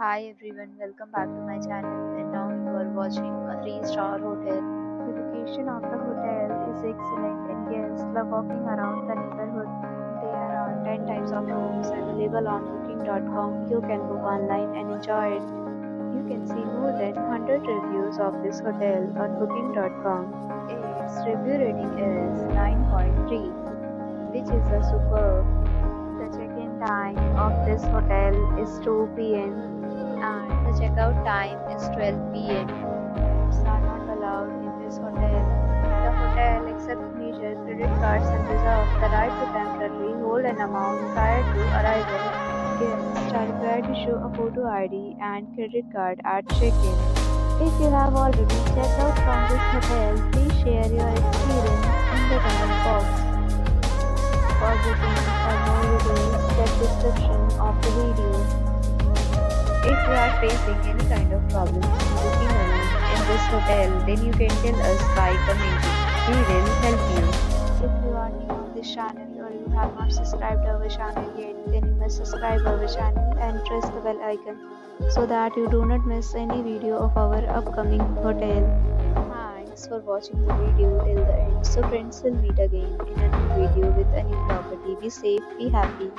Hi everyone, welcome back to my channel and now you are watching a 3-star hotel. The location of the hotel is excellent and guests love walking around the neighborhood. There are 10 types of rooms available on booking.com. You can book online and enjoy it. You can see more than 100 reviews of this hotel on booking.com. Its review rating is 9.3, which is a superb. The check-in time of this hotel is 2 p.m. and the checkout time is 12 p.m. Pets are not allowed in this hotel. The hotel accepts major credit cards and reserves the right to temporarily hold an amount prior to arrival. Guests are required to show a photo ID and credit card at check-in. If you have already checked out from this hotel, please share your experience in the comment box. For booking or more details, check description of the video. If you are facing any kind of problem booking a room in this hotel, then you can tell us by commenting. We will help you. If you are new on this channel or you have not subscribed our channel yet, then you must subscribe our channel and press the bell icon so that you do not miss any video of our upcoming hotel. Thanks for watching the video till the end. So friends, will meet again in a new video with a new property. Be safe, be happy.